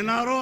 NRO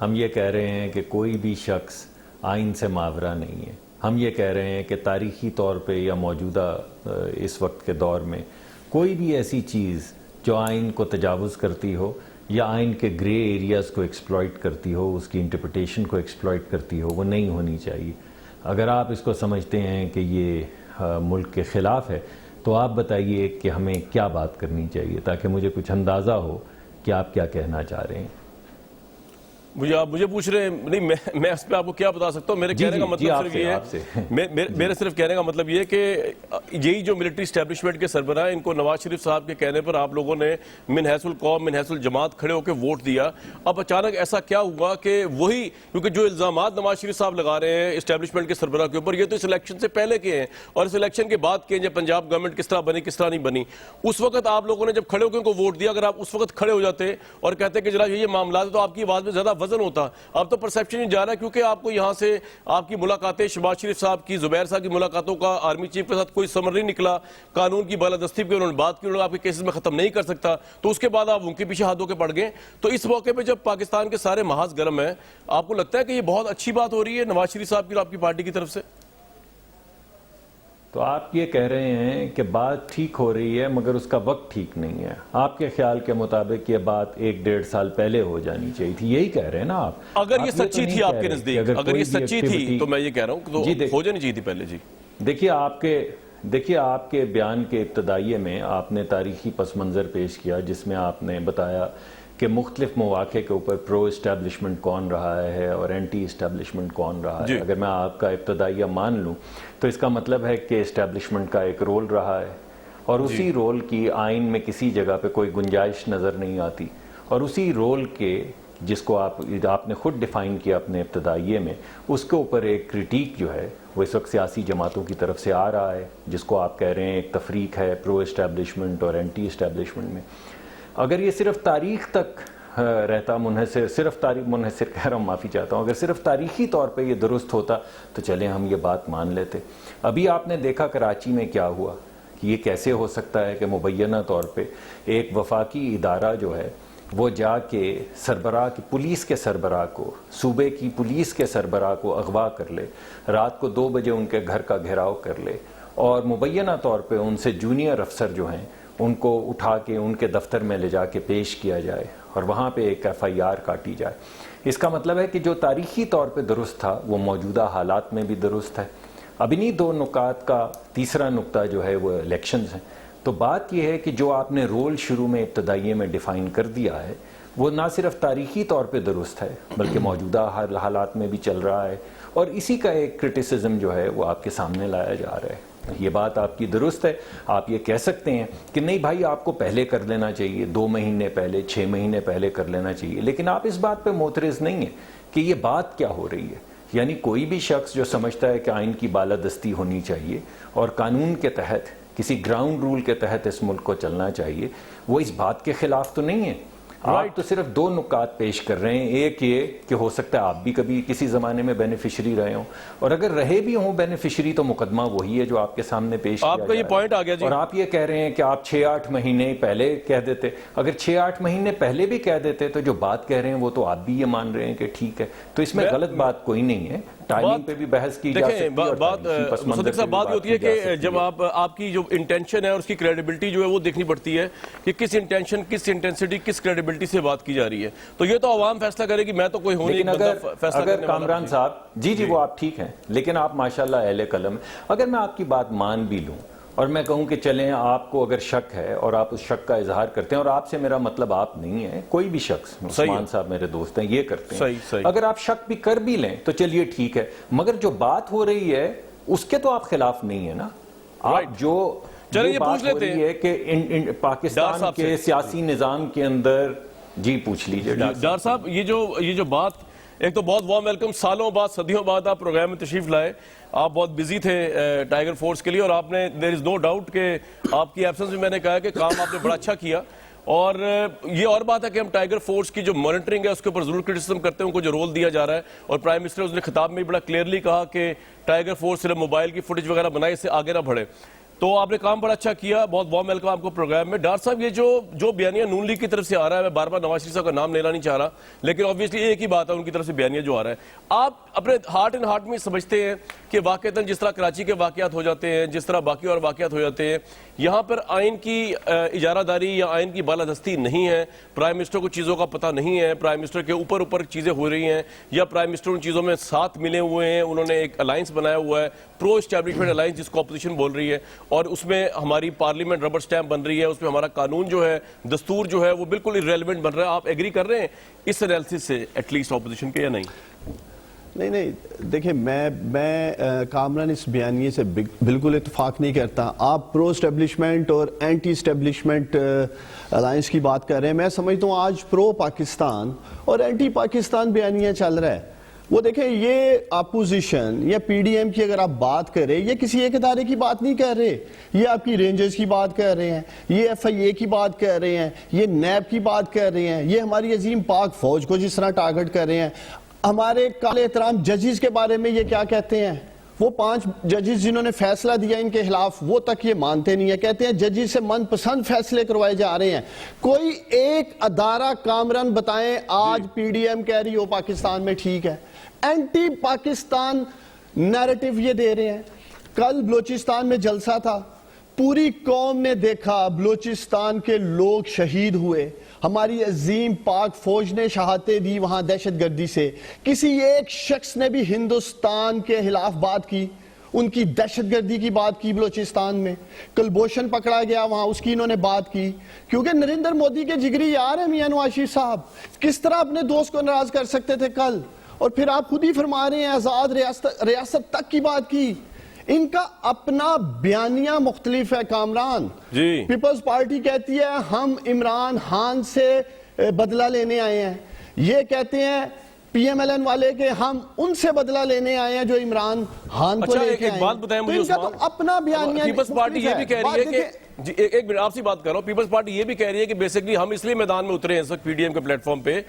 ہم یہ کہہ رہے ہیں کہ کوئی بھی شخص آئین سے ماورا نہیں ہے. ہم یہ کہہ رہے ہیں کہ تاریخی طور پہ یا موجودہ اس وقت کے دور میں کوئی بھی ایسی چیز جو آئین کو تجاوز کرتی ہو یا آئین کے گرے ایریاز کو ایکسپلائٹ کرتی ہو, اس کی انٹرپریٹیشن کو ایکسپلائٹ کرتی ہو, وہ نہیں ہونی چاہیے. اگر آپ اس کو سمجھتے ہیں کہ یہ ملک کے خلاف ہے تو آپ بتائیے کہ ہمیں کیا بات کرنی چاہیے تاکہ مجھے کچھ اندازہ ہو کہ آپ کیا کہنا چاہ رہے ہیں. آپ مجھے پوچھ رہے ہیں, نہیں میں اس پہ آپ کو کیا بتا سکتا ہوں. میرے کہنے کا مطلب صرف یہ ہے, میرے صرف کہنے کا مطلب یہ کہ یہی جو ملٹری اسٹیبلشمنٹ کے سربراہ ان کو نواز شریف صاحب کے کہنے پر آپ لوگوں نے من حیث القوم من حیث الجماعت کھڑے ہو کے ووٹ دیا. اب اچانک ایسا کیا ہوا کہ وہی, کیونکہ جو الزامات نواز شریف صاحب لگا رہے ہیں اسٹیبلشمنٹ کے سربراہ کے اوپر, یہ تو اس الیکشن سے پہلے کے ہیں اور اس الیکشن کے بعد کے, جب پنجاب گورنمنٹ کس طرح بنی کس طرح نہیں بنی, اس وقت آپ لوگوں نے جب کھڑے ہو کے ان کو ووٹ دیا, اگر آپ اس وقت کھڑے ہو جاتے اور کہتے کہ جناب یہ معاملات ہے تو آپ کی آواز میں زیادہ وزن ہوتا. اب تو پرسیپشن ہی جا رہا ہے کیونکہ آپ کو یہاں سے آپ کی ملاقاتیں شہباز شریف صاحب کی, زبیر صاحب کی ملاقاتوں کا آرمی چیف کے ساتھ کوئی سمر نہیں نکلا, قانون کی بالادستی پہ انہوں نے بات کی, انہوں نے آپ کے کیسز میں ختم نہیں کر سکتا, تو اس کے بعد آپ ان کے پیچھے ہاتھوں کے پڑ گئے. تو اس موقع پہ جب پاکستان کے سارے محاذ گرم ہیں, آپ کو لگتا ہے کہ یہ بہت اچھی بات ہو رہی ہے نواز شریف صاحب کی اور آپ کی پارٹی کی طرف سے؟ تو آپ یہ کہہ رہے ہیں کہ بات ٹھیک ہو رہی ہے مگر اس کا وقت ٹھیک نہیں ہے. آپ کے خیال کے مطابق یہ بات 1-1.5 سال پہلے ہو جانی چاہیے تھی, یہی کہہ رہے ہیں نا آپ؟ اگر یہ سچی تھی آپ کے نزدیک, اگر یہ سچی تھی تو میں یہ کہہ رہا ہوں کہ ہو جانی چاہیے تھی پہلے. جی دیکھیے آپ کے بیان کے ابتدائیے میں آپ نے تاریخی پس منظر پیش کیا جس میں آپ نے بتایا کہ مختلف مواقع کے اوپر پرو اسٹیبلشمنٹ کون رہا ہے اور اینٹی اسٹیبلشمنٹ کون رہا ہے. اگر میں آپ کا ابتدائیہ مان لوں تو اس کا مطلب ہے کہ اسٹیبلشمنٹ کا ایک رول رہا ہے اور اسی رول کی آئین میں کسی جگہ پہ کوئی گنجائش نظر نہیں آتی, اور اسی رول کے جس کو آپ نے خود ڈیفائن کیا اپنے ابتدائیے میں, اس کے اوپر ایک کرٹیک جو ہے وہ اس وقت سیاسی جماعتوں کی طرف سے آ رہا ہے جس کو آپ کہہ رہے ہیں ایک تفریق ہے پرو اسٹیبلشمنٹ اور اینٹی اسٹیبلشمنٹ میں. اگر یہ صرف تاریخ تک رہتا منحصر, صرف تاریخ منحصر کہہ رہا ہوں, معافی چاہتا ہوں, اگر صرف تاریخی طور پہ یہ درست ہوتا تو چلیں ہم یہ بات مان لیتے. ابھی آپ نے دیکھا کراچی میں کیا ہوا کہ یہ کیسے ہو سکتا ہے کہ مبینہ طور پہ ایک وفاقی ادارہ جو ہے وہ جا کے سربراہ کی پولیس کے سربراہ کو, صوبے کی پولیس کے سربراہ کو اغوا کر لے, رات کو 2 بجے ان کے گھر کا گھیراؤ کر لے اور مبینہ طور پہ ان سے جونیئر افسر جو ہیں ان کو اٹھا کے ان کے دفتر میں لے جا کے پیش کیا جائے اور وہاں پہ ایک FIR کاٹی جائے. اس کا مطلب ہے کہ جو تاریخی طور پہ درست تھا وہ موجودہ حالات میں بھی درست ہے. اب انہی 2 نکات کا تیسرا نقطہ جو ہے وہ الیکشنز ہیں. تو بات یہ ہے کہ جو آپ نے رول شروع میں ابتدائیے میں ڈیفائن کر دیا ہے وہ نہ صرف تاریخی طور پہ درست ہے بلکہ موجودہ حالات میں بھی چل رہا ہے, اور اسی کا ایک کرٹیسزم جو ہے وہ آپ کے سامنے لایا جا رہا ہے. یہ بات آپ کی درست ہے, آپ یہ کہہ سکتے ہیں کہ نہیں بھائی آپ کو پہلے کر لینا چاہیے, 2 مہینے پہلے, 6 مہینے پہلے کر لینا چاہیے, لیکن آپ اس بات پہ معترض نہیں ہیں کہ یہ بات کیا ہو رہی ہے. یعنی کوئی بھی شخص جو سمجھتا ہے کہ آئین کی بالادستی ہونی چاہیے اور قانون کے تحت کسی گراؤنڈ رول کے تحت اس ملک کو چلنا چاہیے, وہ اس بات کے خلاف تو نہیں ہے. آپ تو صرف 2 نکات پیش کر رہے ہیں. ایک یہ کہ ہو سکتا ہے آپ بھی کبھی کسی زمانے میں بینیفیشری رہے ہوں, اور اگر رہے بھی ہوں بینیفیشری تو مقدمہ وہی ہے جو آپ کے سامنے پیش کیا آپ کا یہ پوائنٹ آ گیا جی. اور آپ یہ کہہ رہے ہیں کہ آپ 6-8 مہینے پہلے کہہ دیتے. اگر 6-8 مہینے پہلے بھی کہہ دیتے تو جو بات کہہ رہے ہیں وہ تو آپ بھی یہ مان رہے ہیں کہ ٹھیک ہے, تو اس میں غلط بات کوئی نہیں ہے. ٹائمنگ پہ بھی بحث کی جا سکتی ہے. مصدق صاحب بات ہوتی ہے کہ جب آپ کی جو انٹینشن ہے اور اس کی کریڈیبلٹی جو ہے وہ دیکھنی پڑتی ہے کہ کس انٹینشن, کس انٹینسٹی, کس کریڈیبلٹی سے بات کی جا رہی ہے. تو یہ تو عوام فیصلہ کرے گی, میں تو کوئی ہوں نہیں فیصلہ کرنے والا. کامران صاحب جی وہ آپ ٹھیک ہیں, لیکن آپ ماشاءاللہ اہل قلم ہیں. اگر میں آپ کی بات مان بھی لوں اور میں کہوں کہ چلیں آپ کو اگر شک ہے اور آپ اس شک کا اظہار کرتے ہیں, اور آپ سے میرا مطلب آپ نہیں ہے, کوئی بھی شخص, عثمان صاحب میرے دوست ہیں, یہ کرتے ہیں, اگر آپ شک بھی کر بھی لیں تو چلیے ٹھیک ہے, مگر جو بات ہو رہی ہے اس کے تو آپ خلاف نہیں ہے نا. آپ جو بات ہو رہی ہے کہ پاکستان کے سیاسی نظام کے اندر, جی پوچھ لیجئے ڈار صاحب. یہ جو بات, ایک تو بہت وارم ویلکم, سالوں بعد صدیوں بعد آپ پروگرام میں تشریف لائے. آپ بہت بزی تھے ٹائیگر فورس کے لیے, اور آپ نے دیر از نو ڈاؤٹ کہ آپ کی ایبسنس میں میں نے کہا کہ کام آپ نے بڑا اچھا کیا. اور یہ اور بات ہے کہ ہم ٹائیگر فورس کی جو مانیٹرنگ ہے اس کے اوپر ضرور کرٹیسزم کرتے ہیں, ان کو جو رول دیا جا رہا ہے, اور پرائم منسٹر اس نے خطاب میں بڑا کلیئرلی کہا کہ ٹائیگر فورس صرف موبائل کی فوٹیج وغیرہ بنائے, اس سے آگے نہ بڑھے. تو آپ نے کام بڑا اچھا کیا, بہت وارم ویلکم آپ کو پروگرام میں. ڈاکٹر صاحب, یہ جو بیانیہ نون لیگ کی طرف سے آ رہا ہے, میں بار بار نواز شریف صاحب کا نام لینا نہیں چاہ رہا, لیکن obviously ایک ہی بات ہے ان کی طرف سے بیانیہ جو آ رہا ہے, آپ اپنے ہارٹ اینڈ ہارٹ میں سمجھتے ہیں کہ واقعتاً جس طرح کراچی کے واقعات ہو جاتے ہیں, جس طرح باقی اور واقعات ہو جاتے ہیں, یہاں پر آئین کی اجارہ داری یا آئین کی بالادستی نہیں ہے, پرائم منسٹر کو چیزوں کا پتہ نہیں ہے, پرائم منسٹر کے اوپر چیزیں ہو رہی ہیں, یا پرائم منسٹر ان چیزوں میں ساتھ ملے ہوئے ہیں, انہوں نے ایک الائنس بنایا ہوا ہے, پرو اسٹیبلشمنٹ الائنس جس کو اپوزیشن بول رہی ہے, اور اس میں ہماری پارلیمنٹ ربر سٹیمپ بن رہی ہے, اس میں ہمارا قانون جو ہے, دستور جو ہے, وہ بالکل irrelevant بن رہا ہے. آپ ایگری کر رہے ہیں اس انالیسس سے ایٹ لیسٹ اپوزیشن کے, یا نہیں؟ نہیں, دیکھیں میں کامران اس بیانیے سے بالکل اتفاق نہیں کرتا. آپ پرو اسٹیبلشمنٹ اور اینٹی اسٹیبلشمنٹ الائنس کی بات کر رہے ہیں. میں سمجھتا ہوں آج پرو پاکستان اور اینٹی پاکستان بیانیہ چل رہا ہے. وہ دیکھیں, یہ اپوزیشن یا پی ڈی ایم کی اگر آپ بات کریں, یہ کسی ایک ادارے کی بات نہیں کر رہے, یہ آپ کی رینجرز کی بات کر رہے ہیں, یہ ایف آئی اے کی بات کر رہے ہیں, یہ نیب کی بات کر رہے ہیں, یہ ہماری عظیم پاک فوج کو جس طرح ٹارگٹ کر رہے ہیں. ہمارے قابل احترام ججز کے بارے میں یہ کیا کہتے ہیں, وہ 5 ججز جنہوں نے فیصلہ دیا ان کے خلاف, وہ تک یہ مانتے نہیں ہیں, کہتے ہیں ججز سے من پسند فیصلے کروائے جا رہے ہیں. کوئی ایک ادارہ کامران بتائیں آج پی ڈی ایم کہہ رہی ہو پاکستان میں ٹھیک ہے. اینٹی پاکستان نیریٹو یہ دے رہے ہیں. کل بلوچستان میں جلسہ تھا, پوری قوم نے دیکھا بلوچستان کے لوگ شہید ہوئے, ہماری عظیم پاک فوج نے شہادتیں دی وہاں دہشت گردی سے. کسی ایک شخص نے بھی ہندوستان کے خلاف بات کی, ان کی دہشت گردی کی بات کی بلوچستان میں. کلبھوشن پکڑا گیا وہاں, اس کی انہوں نے بات کی, کیونکہ نریندر مودی کے جگری یار ہیں میاں نواز شریف صاحب. کس طرح اپنے دوست کو ناراض کر سکتے تھے کل؟ اور پھر آپ خود ہی فرما رہے ہیں آزاد ریاست تک کی بات کی. ان کا اپنا بیانیہ مختلف ہے کامران. جی, پیپلز پارٹی کہتی ہے ہم عمران خان سے بدلہ لینے آئے ہیں, یہ کہتے ہیں پی ایم ایل این والے کہ ہم ان سے بدلہ لینے آئے ہیں جو عمران خان کو لے کے آئے ہیں. ایک بات بتائیں مجھے, ان کا تو اپنا بیانیہ پیپلز پارٹی یہ بھی کہہ رہی ہے کہ جی ایک منٹ آپ سے بات کر رہا ہوں, پیپلز پارٹی یہ بھی کہہ رہی ہے کہ بیسیکلی ہم اس لیے میدان میں اترے ہیں اس وقت پی ڈی ایم کے پلیٹ فارم پہ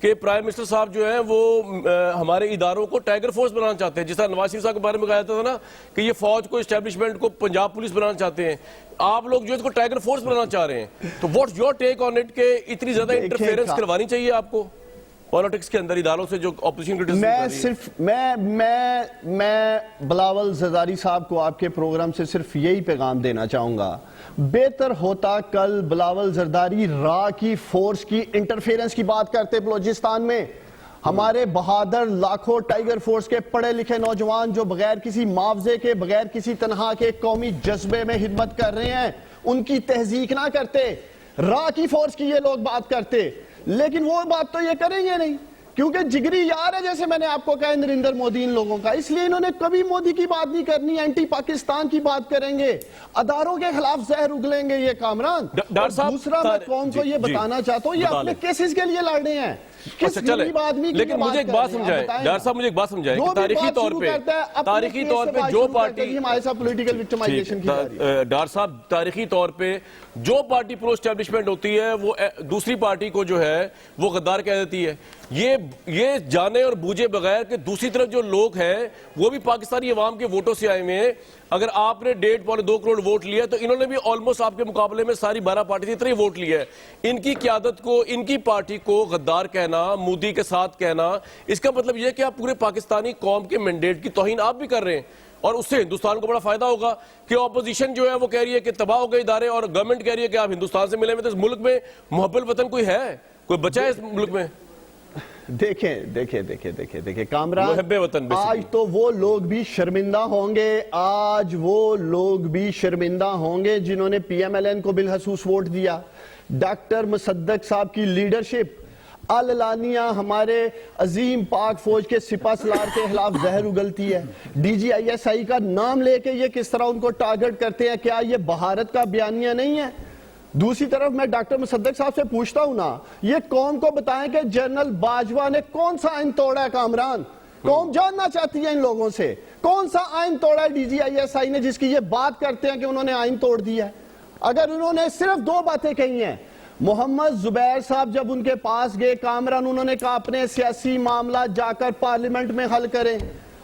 کہ پرائم منسٹر صاحب جو ہیں وہ ہمارے اداروں کو ٹائیگر فورس بنانا چاہتے ہیں, جس طرح نواز شریف صاحب کے بارے میں کہا جاتا تھا نا کہ یہ فوج کو, اسٹیبلشمنٹ کو پنجاب پولیس بنانا چاہتے ہیں, آپ لوگ جو اس کو ٹائیگر فورس بنانا چاہ رہے ہیں. تو what's your take on it کہ اتنی زیادہ انٹرفیئرنس کروانی چاہیے آپ کو پالیٹکس کے اندر اداروں سے جو اپوزیشن کرٹیسزم؟ میں بلاول زرداری صاحب کو آپ کے پروگرام سے صرف یہی پیغام دینا چاہوں گا, بہتر ہوتا کل بلاول زرداری را کی فورس کی انٹرفیئرنس کی بات کرتے بلوچستان میں. ہمارے بہادر لاکھوں ٹائیگر فورس کے پڑھے لکھے نوجوان جو بغیر کسی معاوضے کے, بغیر کسی تنہا کے قومی جذبے میں خدمت کر رہے ہیں, ان کی تہذیق نہ کرتے, را کی فورس کی یہ لوگ بات کرتے. لیکن وہ بات تو یہ کریں گے نہیں, کیونکہ جگری یار ہے جیسے میں نے آپ کو کہا نریندر مودی ان لوگوں کا, اس لیے انہوں نے کبھی مودی کی بات نہیں کرنی, اینٹی پاکستان کی بات کریں گے, اداروں کے خلاف زہر اگلیں گے یہ کامران. دوسرا میں قوم کو یہ بتانا چاہتا ہوں, یہ اپنے کیسز کے لیے لڑ رہے ہیں. لیکن مجھے ایک بات سمجھائیں ڈاکٹر صاحب, مجھے ایک بات سمجھائیں کہ تاریخی طور پہ جو پارٹی, ڈاکٹر صاحب تاریخی طور پہ جو پارٹی پرو اسٹیبلشمنٹ ہوتی ہے وہ دوسری پارٹی کو جو ہے وہ غدار کہہ دیتی ہے. یہ جانے اور بوجھے بغیر کہ دوسری طرف جو لوگ ہیں وہ بھی پاکستانی عوام کے ووٹوں سے آئے ہوئے ہیں. اگر آپ نے 1.5-2 کروڑ ووٹ لیا تو انہوں نے بھی آلموسٹ آپ کے مقابلے میں ساری 12 پارٹی اتنے ہی ووٹ لیا ہے. ان کی قیادت کو, ان کی پارٹی کو غدار کہنا, مودی کے ساتھ کہنا, اس کا مطلب یہ کہ آپ پورے پاکستانی قوم کے مینڈیٹ کی توہین آپ بھی کر رہے ہیں, اور اس سے ہندوستان کو بڑا فائدہ ہوگا کہ اپوزیشن جو ہے وہ کہہ رہی ہے کہ تباہ ہو گئے ادارے, اور گورنمنٹ کہہ رہی ہے کہ آپ ہندوستان سے ملے ہوئے. تو اس ملک میں محب الوطن کوئی ہے, کوئی بچہ ہے اس ملک میں؟ دیکھیں کامران, آج تو وہ لوگ بھی شرمندہ ہوں گے, آج وہ لوگ بھی شرمندہ ہوں گے جنہوں نے پی ایم ایل این کو بالخصوص ووٹ دیا. ڈاکٹر مصدق صاحب کی لیڈرشپ اعلانیہ ہمارے عظیم پاک فوج کے سپہ سالار کے خلاف زہر اگلتی ہے. D G I S I کا نام لے کے یہ کس طرح ان کو ٹارگٹ کرتے ہیں, کیا یہ بھارت کا بیانیہ نہیں ہے؟ دوسری طرف میں ڈاکٹر مصدق صاحب سے پوچھتا ہوں نا, یہ قوم کو بتائیں کہ جنرل باجوہ نے کون سا آئین توڑا ہے کامران؟ قوم جاننا چاہتی ہے ان لوگوں سے, کون سا آئین توڑا ہے D G I S I نے جس کی یہ بات کرتے ہیں کہ انہوں نے آئین توڑ دیا ہے؟ اگر انہوں نے صرف 2 باتیں کہی ہیں, محمد زبیر صاحب جب ان کے پاس گئے کامران, انہوں نے کہا اپنے سیاسی معاملات جا کر پارلیمنٹ میں حل کریں,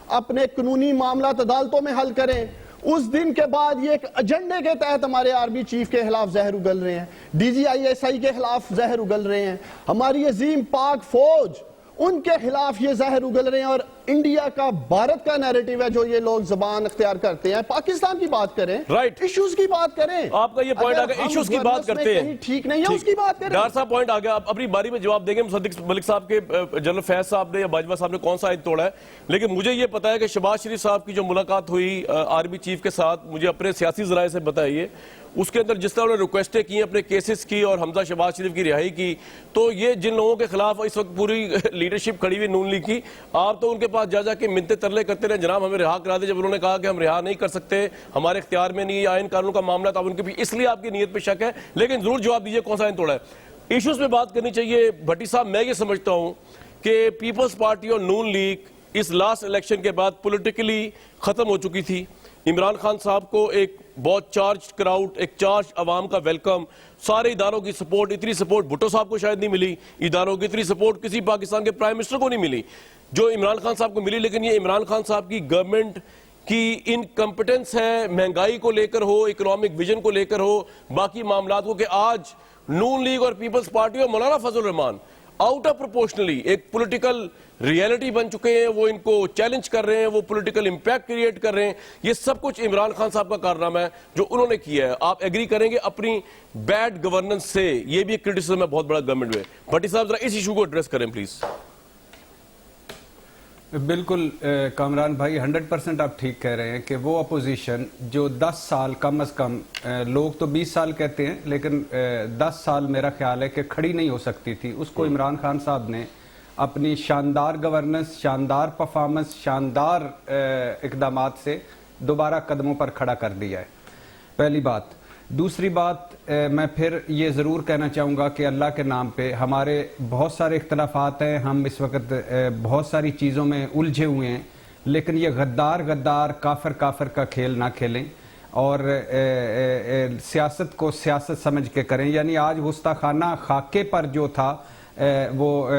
اپنے قانونی معاملات عدالتوں میں حل کریں. اس دن کے بعد یہ ایک ایجنڈے کے تحت ہمارے آرمی چیف کے خلاف زہر اگل رہے ہیں, D G I S I کے خلاف زہر اگل رہے ہیں, ہماری عظیم پاک فوج ان کے خلاف یہ زہر اگل رہے ہیں, اور انڈیا کا بھارت کا نیریٹو ہے جو یہ لوگ زبان اختیار کرتے ہیں. پاکستان کی بات کریں, ایشوز کی بات کریں. آپ کا یہ پوائنٹ آ گیا, ایشوز کی بات کرتے ہیں, ٹھیک نہیں ہے اس کی بات کریں. ڈار صاحب پوائنٹ آ گیا, آپ اپنی باری میں جواب دیں گے. مصدق ملک صاحب کے جنرل فیض صاحب نے یا باجوہ صاحب نے کون سا عہد توڑا ہے, لیکن مجھے یہ پتا ہے کہ شہباز شریف صاحب کی جو ملاقات ہوئی آرمی چیف کے ساتھ, مجھے اپنے سیاسی ذرائع سے بتائیے, اس کے اندر جس طرح انہوں نے ریکویسٹیں کی اپنے کیسز کی اور حمزہ شہباز شریف کی رہائی کی, تو یہ جن لوگوں کے خلاف اس وقت پوری لیڈرشپ کھڑی ہوئی نون لیگ کی, آپ تو ان کے پاس جا کے منتیں ترلے کرتے رہے, جناب ہمیں رہا کرا دے. جب انہوں نے کہا کہ ہم رہا نہیں کر سکتے, ہمارے اختیار میں نہیں, آئین قانون کا معاملہ تھا ان کے بھی, اس لیے آپ کی نیت پہ شک ہے. لیکن ضرور جواب دیجئے کون سا عہد توڑا ہے. ایشوز پہ بات کرنی چاہیے. بھٹی صاحب, میں یہ سمجھتا ہوں کہ پیپلز پارٹی اور نون لیگ اس لاسٹ الیکشن کے بعد پولیٹیکلی ختم ہو چکی تھی. عمران خان صاحب کو ایک بہت چارج کراؤڈ, ایک چارج عوام کا ویلکم, سارے اداروں کی سپورٹ, اتنی سپورٹ بھٹو صاحب کو شاید نہیں ملی, اداروں کی اتنی سپورٹ کسی پاکستان کے پرائم منسٹر کو نہیں ملی جو عمران خان صاحب کو ملی. لیکن یہ عمران خان صاحب کی گورنمنٹ کی انکمپٹنس ہے, مہنگائی کو لے کر ہو, اکنامک ویژن کو لے کر ہو, باقی معاملات کو, کہ آج نون لیگ اور پیپلز پارٹی اور مولانا فضل الرحمان آؤٹ آف پروپورشنلی ایک پولیٹیکل ریئلٹی بن چکے ہیں. وہ ان کو چیلنج کر رہے ہیں, وہ پولیٹیکل امپیکٹ کریٹ کر رہے ہیں. یہ سب کچھ عمران خان صاحب کا کارنامہ ہے جو انہوں نے کیا ہے. آپ ایگری کریں گے اپنی بیڈ گورننس سے یہ بھی ایک کرٹیسزم ہے بہت بڑا گورنمنٹ میں. بھٹی صاحب ذرا اس ایشو کو ایڈریس کریں پلیز. بالکل کامران بھائی 100% آپ ٹھیک کہہ رہے ہیں کہ وہ اپوزیشن جو 10 سال کم از کم, لوگ تو 20 سال کہتے ہیں لیکن 10 سال میرا خیال ہے کہ کھڑی نہیں ہو سکتی تھی, اس کو عمران خان صاحب نے اپنی شاندار گورننس, شاندار پرفارمنس, شاندار اقدامات سے دوبارہ قدموں پر کھڑا کر دیا ہے. پہلی بات. دوسری بات, میں پھر یہ ضرور کہنا چاہوں گا کہ اللہ کے نام پہ ہمارے بہت سارے اختلافات ہیں, ہم اس وقت بہت ساری چیزوں میں الجھے ہوئے ہیں, لیکن یہ غدار کافر کا کھیل نہ کھیلیں اور سیاست کو سیاست سمجھ کے کریں. یعنی آج گستاخانہ خاکے پر جو تھا, وہ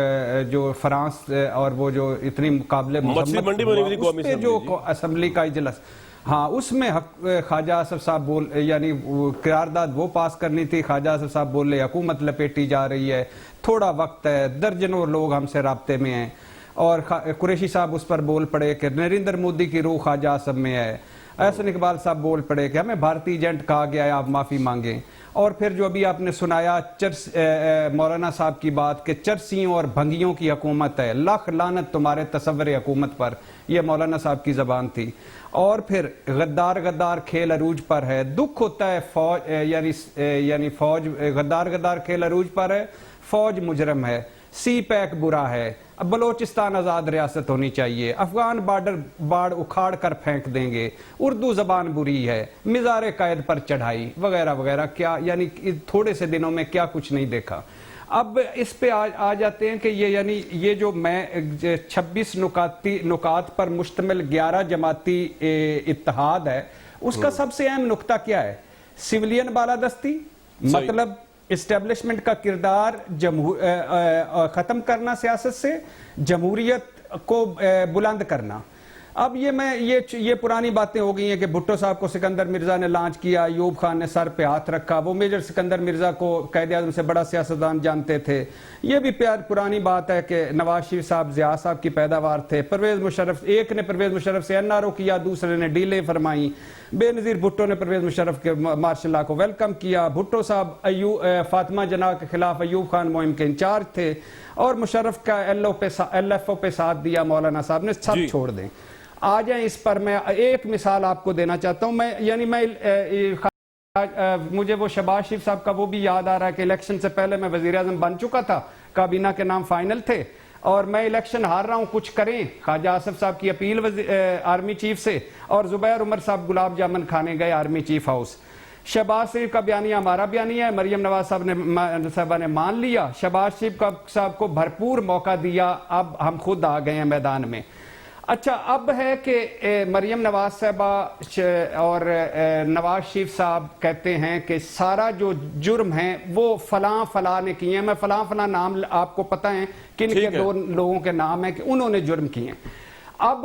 جو فرانس اور وہ جو اتنی مقابلے اس پہ جو اسمبلی کا اجلاس, ہاں اس میں خواجہ آصف صاحب یعنی قرارداد وہ پاس کرنی تھی, خواجہ آصف صاحب بولے حکومت لپیٹی جا رہی ہے, تھوڑا وقت ہے, درجنوں لوگ ہم سے رابطے میں ہیں, اور قریشی صاحب اس پر بول پڑے کہ نریندر مودی کی روح خواجہ آصف میں ہے, احسن اقبال صاحب بول پڑے کہ ہمیں بھارتی ایجنٹ کہا گیا ہے آپ معافی مانگیں, اور پھر جو ابھی آپ نے سنایا مولانا صاحب کی بات کہ چرسیوں اور بھنگیوں کی حکومت ہے, لاکھ لعنت تمہارے تصور حکومت پر, یہ مولانا صاحب کی زبان تھی. اور پھر غدار کھیل عروج پر ہے, دکھ ہوتا ہے فوج یعنی فوج غدار کھیل عروج پر ہے, فوج مجرم ہے, سی پیک برا ہے, اب بلوچستان آزاد ریاست ہونی چاہیے, افغان بارڈر باڑ اکھاڑ کر پھینک دیں گے, اردو زبان بری ہے, مزار قائد پر چڑھائی وغیرہ وغیرہ, کیا یعنی تھوڑے سے دنوں میں کیا کچھ نہیں دیکھا. اب اس پہ آ جاتے ہیں کہ یہ جو میں 26 نکات پر مشتمل 11 جماعتی اتحاد ہے, اس کا سب سے اہم نقطہ کیا ہے؟ سویلین بالادستی, مطلب اسٹیبلشمنٹ کا کردار ختم کرنا سیاست سے, جمہوریت کو بلند کرنا. اب یہ پرانی باتیں ہو گئی ہیں کہ بھٹو صاحب کو سکندر مرزا نے لانچ کیا, ایوب خان نے سر پہ ہاتھ رکھا, وہ میجر سکندر مرزا کو قائد اعظم سے بڑا سیاستدان جانتے تھے. یہ بھی پرانی بات ہے کہ نواز شریف صاحب ضیاء صاحب کی پیداوار تھے. پرویز مشرف, ایک نے پرویز مشرف سے NRO کیا, دوسرے نے ڈیلے فرمائی. بے نظیر بھٹو نے پرویز مشرف کے ماشاء اللہ کو ویلکم کیا. بھٹو صاحب فاطمہ جناح کے خلاف ایوب خان مہم کے انچارج تھے, اور مشرف کا LFO پہ ساتھ دیا مولانا صاحب نے, سب چھوڑ دیں. آ جائیں اس پر. میں ایک مثال آپ کو دینا چاہتا ہوں. مجھے وہ شہباز شریف صاحب کا وہ بھی یاد آ رہا ہے کہ الیکشن سے پہلے میں وزیر اعظم بن چکا تھا, کابینہ کے نام فائنل تھے, اور میں الیکشن ہار رہا ہوں, کچھ کریں. خواجہ آصف صاحب کی اپیل آرمی چیف سے, اور زبیر عمر صاحب گلاب جامن کھانے گئے آرمی چیف ہاؤس. شہباز شریف کا بیانیہ ہمارا بیانیہ ہے, مریم نواز صاحبہ نے مان لیا. شہباز شریف صاحب کو بھرپور موقع دیا, اب ہم خود آ گئے ہیں میدان میں. اچھا, اب ہے کہ مریم نواز صاحبہ اور نواز شریف صاحب کہتے ہیں کہ سارا جو جرم ہیں وہ فلاں نے کیے ہیں. میں فلاں نام آپ کو پتہ ہیں کن کے دو لوگوں کے نام ہیں کہ انہوں نے جرم کیے ہیں. اب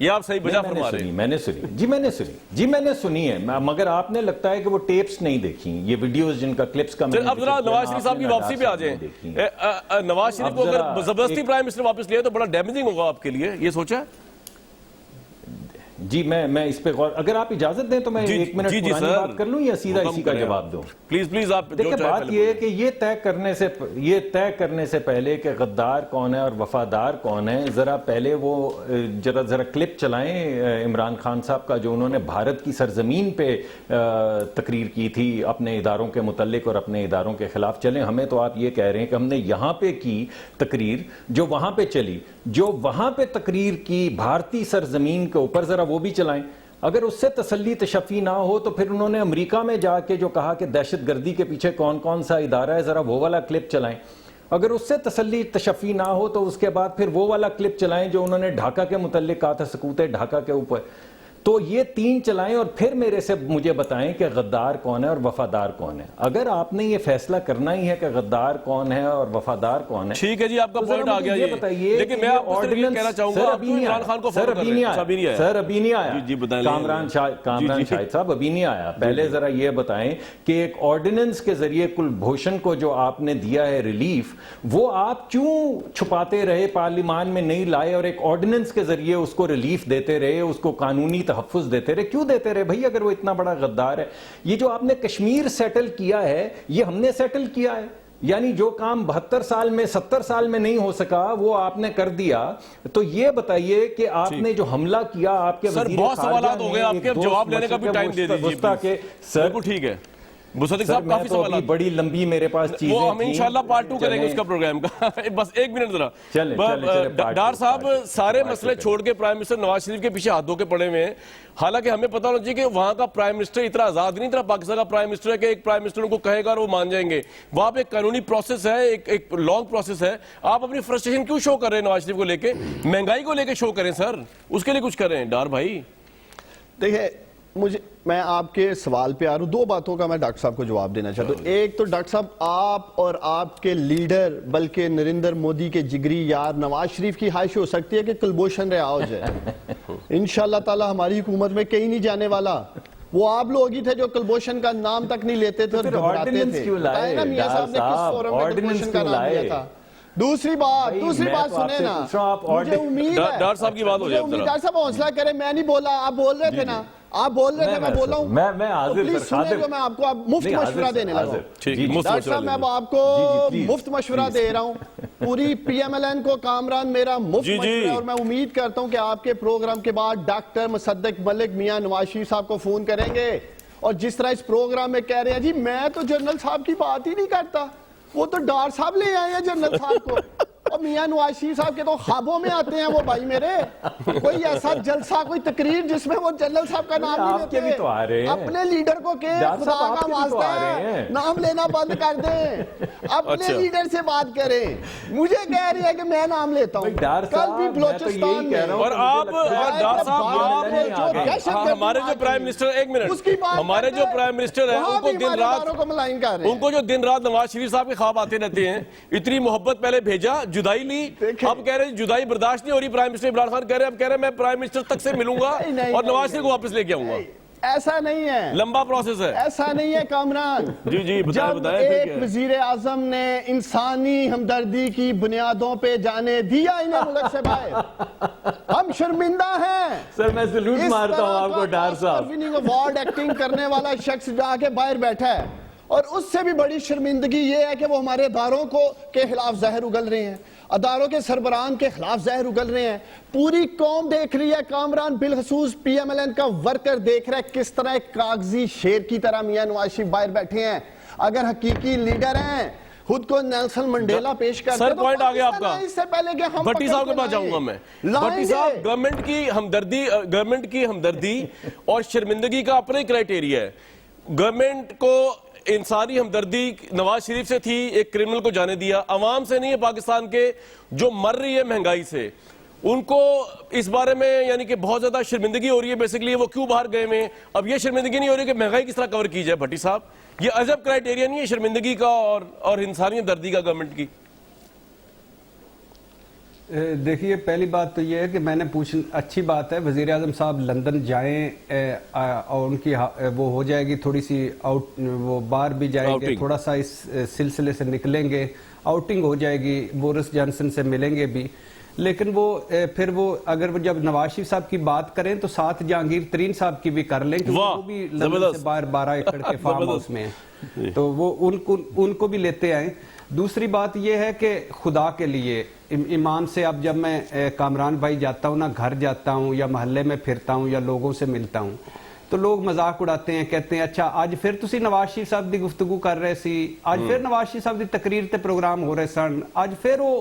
یہ آپ صحیح بجا فرما رہے ہیں۔ میں نے سنی ہے، مگر آپ نے لگتا ہے کہ وہ ٹیپس نہیں دیکھی، یہ ویڈیوز جن کا کلپس کا۔ اب ذرا نواز شریف صاحب کی واپسی پہ آ جائیں۔ نواز شریف کو اگر زبردستی پرائم منسٹر واپس لیا تو بڑا ڈیمیجنگ ہوگا آپ کے لیے، یہ سوچا ہے؟ جی میں اس پہ غور، اگر آپ اجازت دیں تو میں ایک منٹ پرانی بات کر لوں یا سیدھا اسی کا جواب دوں؟ پلیز آپ دیکھیں، بات یہ ہے کہ یہ طے کرنے سے پہلے کہ غدار کون ہے اور وفادار کون ہے، ذرا پہلے وہ ذرا کلپ چلائیں عمران خان صاحب کا، جو انہوں نے بھارت کی سرزمین پہ تقریر کی تھی اپنے اداروں کے متعلق اور اپنے اداروں کے خلاف۔ چلیں، ہمیں تو آپ یہ کہہ رہے ہیں کہ ہم نے یہاں پہ کی تقریر جو وہاں پہ چلی، جو وہاں پہ تقریر کی بھارتی سرزمین کے اوپر، ذرا وہ بھی چلائیں۔ اگر اس سے تسلی تشفی نہ ہو تو پھر انہوں نے امریکہ میں جا کے جو کہا کہ دہشت گردی کے پیچھے کون کون سا ادارہ ہے، ذرا وہ والا کلپ چلائیں۔ اگر اس سے تسلی تشفی نہ ہو تو اس کے بعد پھر وہ والا کلپ چلائیں جو انہوں نے ڈھاکہ کے متعلق کہا تھا، سکوت ڈھاکہ کے اوپر۔ تو یہ 3 چلائیں اور پھر مجھے بتائیں کہ غدار کون ہے اور وفادار کون ہے۔ اگر آپ نے یہ فیصلہ کرنا ہی ہے کہ غدار کون ہے اور وفادار کون ہے، ٹھیک ہے جی، آپ کا پوائنٹ آ گیا۔ یہ بتائیے، لیکن میں آپ کو صرف یہ کہنا چاہوں گا، عمران خان کو فالو کر رہے ہیں۔ سر ابھی نہیں آیا جی بتائیں، کامران شاہد صاحب ابھی نہیں آیا۔ پہلے ذرا یہ بتائیں کہ ایک آرڈیننس کے ذریعے کلبھوشن کو جو آپ نے دیا ہے ریلیف، وہ آپ کیوں چھپاتے رہے، پارلیمان میں نہیں لائے اور ایک آرڈیننس کے ذریعے اس کو ریلیف دیتے رہے، اس کو قانونی تحفظ دیتے رہے؟ کیوں دیتے رہے بھائی اگر وہ اتنا بڑا غدار ہے؟ یہ جو آپ نے کشمیر سیٹل کیا ہے، یہ ہم نے سیٹل کیا ہے، یعنی جو کام 72 سال میں 70 سال میں نہیں ہو سکا وہ آپ نے کر دیا۔ تو یہ بتائیے کہ آپ نے جو حملہ کیا، آپ کے سر بہت سوالات ہو گئے آپ کے، اب جواب لینے کا بھی ٹائم دے دیجیے سر کو۔ ٹھیک ہے مصدق صاحب، کافی سوالات، بڑی لمبی میرے پاس چیزیں وہ ہم انشاءاللہ پارٹ 2 کریں گے اس کا پروگرام کا۔ بس ایک منٹ ذرا ڈار صاحب، سارے مسئلے چھوڑ کے پرائم منسٹر نواز شریف کے پیچھے ہاتھ دھو کے پڑے ہوئے ہیں، حالانکہ ہمیں پتہ ہونا چاہیے کہ وہاں کا پرائم منسٹر اتنا آزاد نہیں، اتنا پاکستان کا پرائم منسٹر ہے کہ ایک پرائم منسٹر ان کو کہے گا اور وہ مان جائیں گے۔ وہاں پہ ایک قانونی پروسیس ہے، ایک لانگ پروسیس ہے۔ آپ اپنی فرسٹریشن کیوں شو کر رہے ہیں نواز شریف کو لے کے؟ مہنگائی کو لے کے شو کریں سر، اس کے لیے کچھ کریں ڈار بھائی۔ دیکھیں، میں آپ کے سوال پہ آ رہا ہوں، 2 باتوں کا میں ڈاکٹر صاحب کو جواب دینا چاہتا ہوں۔ ایک تو ڈاکٹر صاحب، آپ اور آپ کے لیڈر بلکہ نریندر مودی کے جگری یار نواز شریف کی خواہش ہو سکتی ہے کہ کلبھوشن رہا ہو جائے۔ انشاءاللہ تعالی ہماری حکومت میں کہیں نہیں جانے والا۔ وہ آپ لوگ ہی تھے جو کلبھوشن کا نام تک نہیں لیتے تھے اور گھبراتے تھے۔ بتائیں نا میاں صاحب نے کس فورم میں کلبھوشن کا نام لیا تھا؟ دوسری بات سنیں نا، مجھے امید ہے ڈار صاحب کی بات ہو جائے۔ ڈاکٹر صاحب حوصلہ کریں، میں نہیں بولا، آپ بول رہے تھے نا، آپ بول رہے تھے، میں بول رہا ہوں، میں حاضر پلیز سنیں جو میں آپ کو مفت مشورہ دینے لگا ہوں۔ ڈاکٹر صاحب میں آپ کو مفت مشورہ دے رہا ہوں، پوری پی ایم ایل این کو کامران میرا مفت مشورہ، اور میں امید کرتا ہوں کہ آپ کے پروگرام کے بعد ڈاکٹر مصدق ملک میاں نواز شریف صاحب کو فون کریں گے، اور جس طرح اس پروگرام میں کہہ رہے ہیں جی میں تو جنرل صاحب کی بات ہی نہیں کرتا، وہ تو ڈار صاحب لے آئے ہیں جنرل صاحب کو، اور میاں نواز شریف صاحب کے تو خوابوں میں آتے ہیں وہ بھائی میرے، کوئی ایسا جلسہ، کوئی تقریر جس میں وہ جنرل صاحب کا نام نہیں لیتے۔ اپنے لیڈر کو کہ خدا کا واسطہ ہے نام لینا بند کر دیں، اپنے لیڈر سے بات کریں۔ مجھے کہہ رہی ہے کہ میں نام لیتا ہوں، کل بھی بلوچستان میں، اور آپ ڈار صاحب ہمارے جو پرائم منسٹر، ایک منٹ، ہمارے جو پرائم منسٹر ہیں ان کو جو دن رات نواز شریف صاحب کے خواب آتے رہتے ہیں، اتنی محبت پہلے بھیجا، جدائی لی، اب کہہ رہے ہیں جدائی برداشت نہیں ہو رہی، پرائم منسٹر عمران خان کہہ رہے ہیں، اب کہہ رہے ہیں میں پرائم منسٹر تک سے ملوں گا اور نواز شریف کو واپس لے کے آؤں گا۔ ایسا نہیں ہے، لمبا پروسیس ہے، ایسا نہیں ہے کامران۔ جی جب ایک وزیر اعظم نے انسانی ہمدردی کی بنیادوں پہ جانے دیا انہیں ملک سے باہر، ہم شرمندہ ہیں۔ سر میں سلوٹ مارتا ہوں آپ کو ڈار صاحب۔ وارڈ ایکٹنگ کرنے والا شخص جا کے باہر بیٹھا ہے، اور اس سے بھی بڑی شرمندگی یہ ہے کہ وہ ہمارے اداروں کے خلاف زہر اگل رہے ہیں، اداروں کے سربراہان کے خلاف زہر اگل رہے ہیں۔ پوری قوم دیکھ رہی ہے، کامران بالخصوص پی ایم ایل این کا ورکر دیکھ رہا ہے کس طرح ایک کاغذی شیر کی طرح میاں نواز شریف باہر بیٹھے ہیں۔ اگر حقیقی لیڈر ہیں، خود کو نیلسن منڈیلا پیش کرتے سر پوائنٹ آ گیا آپ کا۔ اس سے پہلے کہ ہم بھٹی صاحب کے پاس جاؤں گا میں۔ بھٹی صاحب، گورنمنٹ کی ہمدردی اور شرمندگی کا اپنا ہی کرائیٹیریا ہے۔ گورنمنٹ کو انسانی ہمدردی نواز شریف سے تھی، ایک کرمنل کو جانے دیا، عوام سے نہیں ہے پاکستان کے جو مر رہی ہے مہنگائی سے، ان کو اس بارے میں یعنی کہ بہت زیادہ شرمندگی ہو رہی ہے، بیسیکلی وہ کیوں باہر گئے میں۔ اب یہ شرمندگی نہیں ہو رہی کہ مہنگائی کس طرح کور کی جائے۔ بھٹی صاحب، یہ عجب کرائیٹیریا نہیں ہے شرمندگی کا اور انسانی ہمدردی کا گورنمنٹ کی؟ دیکھیے پہلی بات تو یہ ہے کہ میں نے اچھی بات ہے وزیر اعظم صاحب لندن جائیں اور ان کی وہ ہو جائے گی تھوڑی سی وہ باہر بھی جائیں گے, تھوڑا سا اس سلسلے سے نکلیں گے, آؤٹنگ ہو جائے گی, بورس جانسن سے ملیں گے بھی. لیکن وہ پھر وہ اگر وہ جب نواز شریف صاحب کی بات کریں تو ساتھ جہانگیر ترین صاحب کی بھی کر لیں, کیونکہ وہ بھی لندن سے باہر 12 ایکڑ کے فارم ہاؤس میں ہیں, تو وہ ان کو بھی لیتے آئیں. دوسری بات یہ ہے کہ خدا کے لیے ایمان سے اب جب میں کامران بھائی جاتا ہوں نا, گھر جاتا ہوں یا محلے میں پھرتا ہوں یا لوگوں سے ملتا ہوں, تو لوگ مذاق اڑاتے ہیں, کہتے ہیں اچھا آج پھر تسی نواز شریف صاحب دی گفتگو کر رہے سی, آج پھر نواز شریف صاحب دی تقریر تے پروگرام ہو رہے سن, آج پھر وہ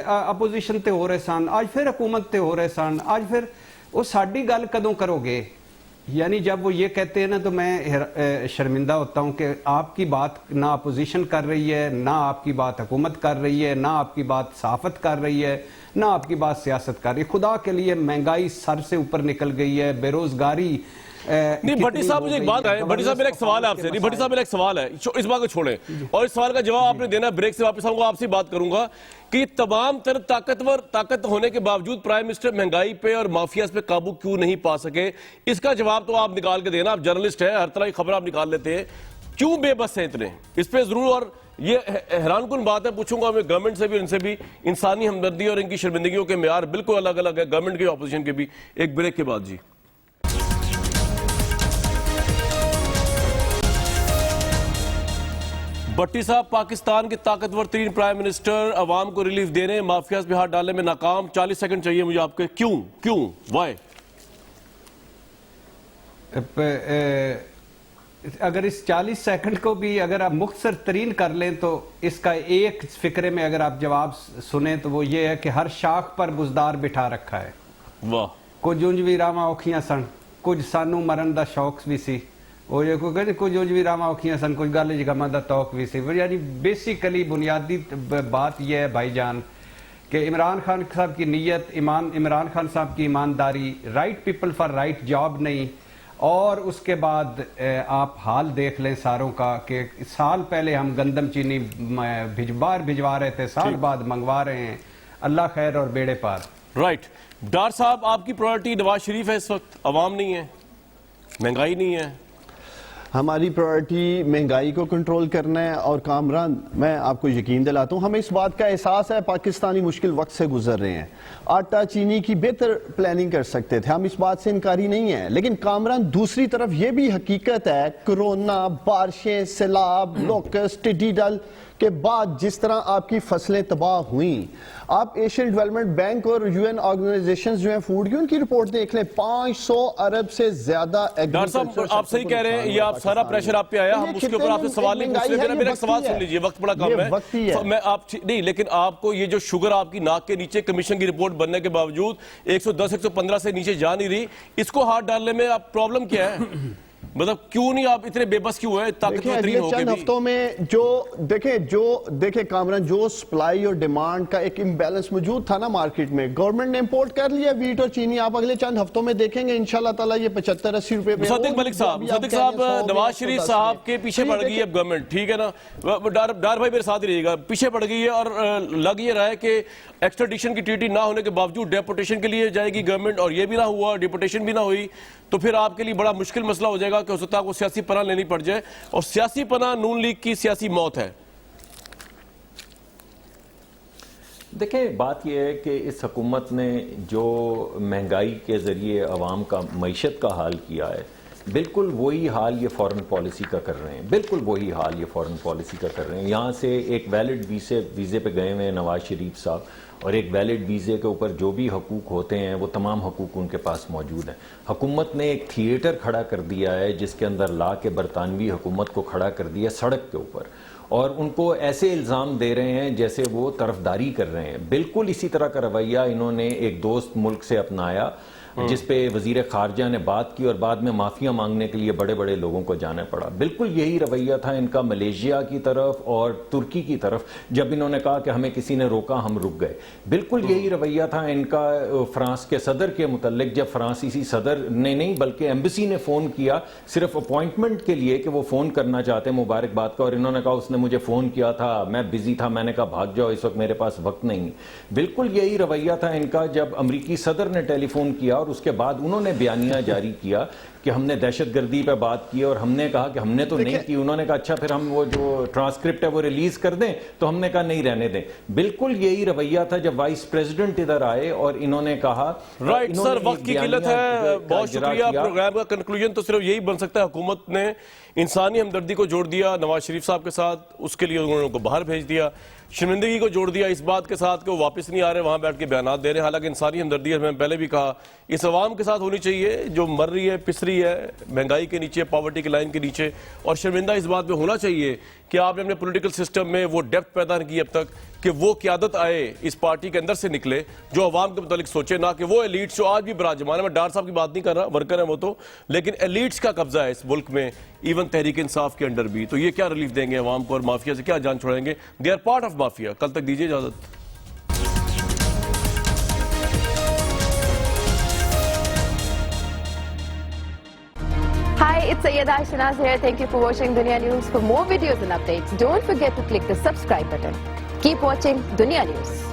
اپوزیشن تے ہو رہے سن, آج پھر حکومت تے ہو رہے سن, آج پھر وہ ساڈی گل کدوں کرو گے. یعنی جب وہ یہ کہتے ہیں نا تو میں شرمندہ ہوتا ہوں کہ آپ کی بات نہ اپوزیشن کر رہی ہے, نہ آپ کی بات حکومت کر رہی ہے, نہ آپ کی بات صحافت کر رہی ہے, نہ آپ کی بات سیاست کر رہی ہے. خدا کے لیے مہنگائی سر سے اوپر نکل گئی ہے, بے روزگاری. نہیں بھٹی صاحب مجھے ایک بات ہے, بھٹی صاحب میرا ایک سوال ہے آپ سے, نہیں بھٹی صاحب میرا ایک سوال ہے, اس بات کو چھوڑیں اور اس سوال کا جواب آپ نے دینا, بریک سے واپس آؤں گا, آپ سے بات کروں گا کہ تمام تر طاقت ہونے کے باوجود پرائم منسٹر مہنگائی پہ اور مافیاز پہ قابو کیوں نہیں پا سکے. اس کا جواب تو آپ نکال کے دینا, آپ جرنلسٹ ہیں, ہر طرح کی خبر آپ نکال لیتے ہیں, کیوں بے بس ہیں اتنے اس پہ ضرور. اور یہ حیران کن بات ہے, پوچھوں گا میں گورنمنٹ سے بھی, ان سے بھی, انسانی ہمدردی اور ان کی شرمندگیوں کے معیار بالکل الگ الگ ہے, گورنمنٹ کے اپوزیشن کے بھی. ایک بریک کے بعد جی. بھٹی صاحب پاکستان کے طاقتور ترین پرائم منسٹر عوام کو ریلیف دینے, مافیاز پہ ہاتھ ڈالنے میں ناکام. 40 سیکنڈ چاہیے مجھے آپ کے, کیوں وائی؟ اگر اس 40 سیکنڈ کو بھی اگر آپ مختصر ترین کر لیں تو اس کا ایک فقرے میں اگر آپ جواب سنیں تو وہ یہ ہے کہ ہر شاخ پر بزدار بٹھا رکھا ہے. واہ. کچھ انج بھی راواں اوکھیاں سن, کچھ سانو مرن دا شوق بھی سی, وہ یہ کوئی کہتے کچھ انج بھی راواں اوکھیاں سن, کچھ گل جگہ دا توق بھی سی. یعنی بیسیکلی بنیادی بات یہ ہے بھائی جان کہ عمران خان صاحب کی نیت, عمران خان صاحب کی ایمانداری, right people for right job نہیں. اور اس کے بعد آپ حال دیکھ لیں ساروں کا کہ سال پہلے ہم گندم چینی بھجوا رہے تھے, سال بعد منگوا رہے ہیں. اللہ خیر اور بیڑے پار. رائٹ. ڈار صاحب آپ کی پرائرٹی نواز شریف ہے اس وقت, عوام نہیں ہے, مہنگائی نہیں ہے؟ ہماری پرائرٹی مہنگائی کو کنٹرول کرنا ہے. اور کامران میں آپ کو یقین دلاتا ہوں, ہمیں اس بات کا احساس ہے پاکستانی مشکل وقت سے گزر رہے ہیں, آٹا چینی کی بہتر پلاننگ کر سکتے تھے, ہم اس بات سے انکاری نہیں ہیں. لیکن کامران دوسری طرف یہ بھی حقیقت ہے, کرونا, بارشیں, سیلاب, لوکسٹ, ٹڈی دل کے بعد جس طرح آپ کی فصلیں تباہ ہوئیں, آپ ایشین ڈیولپمنٹ بینک اور یو این آرگنائزیشنز جو ہیں فوڈ کی, ان کی رپورٹ دیکھ لیں, 500 ارب سے زیادہ. ڈاکٹر صاحب آپ صحیح کہہ رہے ہیں, یہ آپ سارا پریشر آپ پہ آیا, ہم اس کے اوپر آپ سے سوال نہیں پوچھ رہے. میرا ایک سوال سن لیجئے, وقت بڑا کم ہے, میں آپ نہیں, لیکن آپ کو یہ جو شوگر آپ کی ناک کے نیچے کمیشن کی رپورٹ بننے کے باوجود 110 115 سے نیچے جا نہیں رہی, اس کو ہاتھ ڈالنے میں آپ پرابلم کیا ہے؟ مطلب کیوں نہیں آپ اتنے بے بس کیوں ہیں طاقتور ترین ہو کے بھی؟ چند ہفتوں میں دیکھیں کامران, جو سپلائی اور ڈیمانڈ کا ایک امبیلنس موجود تھا نا مارکیٹ میں, گورنمنٹ نے امپورٹ کر لیا ویٹ اور چینی. آپ اگلے چند ہفتوں میں دیکھیں گے انشاءاللہ تعالی یہ 75-80 روپے پہ. مصدق ملک صاحب نواز شریف صاحب کے پیچھے پڑ گئی ہے اب گورنمنٹ, ٹھیک ہے نا, ڈار بھائی میرے ساتھ ہی رہیے گا, پیچھے پڑ گئی ہے اور لگ یہ رہا ہے کہ ایکسٹریڈیشن کی ٹریٹی نہ ہونے کے باوجود ڈیپوٹیشن کے لیے جائے گی گورنمنٹ, اور یہ بھی نہ ہوا, ڈیپوٹیشن بھی نہ ہوئی, تو پھر آپ کے لیے بڑا مشکل مسئلہ ہو جائے گا کہ ہو سکتا ہے کو سیاسی پناہ لینی پڑ جائے, اور سیاسی پناہ نون لیگ کی سیاسی موت ہے. دیکھیں بات یہ ہے کہ اس حکومت نے جو مہنگائی کے ذریعے عوام کا معیشت کا حال کیا ہے, بالکل وہی حال یہ فورن پالیسی کا کر رہے ہیں, بالکل وہی حال یہ فورن پالیسی کا کر رہے ہیں. یہاں سے ایک ویلڈ ویزے پہ گئے ہوئے ہیں نواز شریف صاحب, اور ایک ویلڈ ویزے کے اوپر جو بھی حقوق ہوتے ہیں وہ تمام حقوق ان کے پاس موجود ہیں. حکومت نے ایک تھیٹر کھڑا کر دیا ہے جس کے اندر لا کے برطانوی حکومت کو کھڑا کر دیا سڑک کے اوپر, اور ان کو ایسے الزام دے رہے ہیں جیسے وہ طرفداری کر رہے ہیں. بالکل اسی طرح کا رویہ انہوں نے ایک دوست ملک سے اپنایا, جس پہ وزیر خارجہ نے بات کی اور بعد میں معافیاں مانگنے کے لیے بڑے بڑے لوگوں کو جانا پڑا. بالکل یہی رویہ تھا ان کا ملیشیا کی طرف اور ترکی کی طرف جب انہوں نے کہا کہ ہمیں کسی نے روکا ہم رک گئے. بالکل یہی رویہ تھا ان کا فرانس کے صدر کے متعلق جب فرانسیسی صدر نے نہیں بلکہ ایمبیسی نے فون کیا صرف اپوائنٹمنٹ کے لیے کہ وہ فون کرنا چاہتے ہیں مبارکباد کا, اور انہوں نے کہا اس نے مجھے فون کیا تھا, میں بزی تھا, میں نے کہا بھاگ جاؤ اس وقت میرے پاس وقت نہیں. بالکل یہی رویہ تھا ان کا جب امریکی صدر نے ٹیلی فون کیا اور اس کے بعد انہوں نے بیانیہ جاری کیا کہ ہم نے دہشت گردی پہ بات کی اور ہم نے کہا کہ ہم نے تو نہیں کی. انہوں نے کہا اچھا پھر ہم وہ جو ٹرانسکرپٹ ہے وہ ریلیز کر دیں, تو ہم نے کہا نہیں رہنے دیں. بالکل یہی رویہ تھا جب وائس پریزیڈنٹ ادھر آئے اور انہوں نے کہا رائٹ سر, وقت کی قلت ہے, بہت شکریہ. پروگرام کا کنکلوژن تو صرف یہی بن سکتا ہے حکومت نے انسانی ہمدردی کو جوڑ دیا نواز شریف صاحب کے ساتھ, اس کے لیے انہوں نے ان کو باہر بھیج دیا. شرمندگی کو جوڑ دیا اس بات کے ساتھ کہ وہ واپس نہیں آ رہے, وہاں بیٹھ کے بیانات دے رہے ہیں. حالانکہ انسانی ہمدردی میں پہلے بھی کہا اس عوام کے ساتھ ہونی چاہیے جو مر رہی ہے, پس رہی ہے مہنگائی کے نیچے, پاورٹی کی لائن کے نیچے, اور شرمندہ اس بات پہ ہونا چاہیے کہ آپ نے اپنے پولیٹیکل سسٹم میں وہ ڈیپتھ پیدا نہیں کی اب تک کہ وہ قیادت آئے اس پارٹی کے اندر سے نکلے جو عوام کے متعلق سوچے, نہ کہ وہ ایلیٹس جو آج بھی براجمان ہے. میں ڈار صاحب کی بات نہیں کر رہا, ورکر ہیں وہ تو, لیکن ایلیٹس کا قبضہ ہے اس ملک میں, ایون تحریک انصاف کے انڈر بھی. تو یہ کیا ریلیف دیں گے عوام کو اور مافیا سے کیا جان چھوڑیں گے؟ They are part of mafia. کل تک دیجیے اجازت. Hi, it's Sayyeda Shanaz here. Thank you for watching Dunya News. For more videos and updates, don't forget to click the subscribe button. Keep watching Dunya News.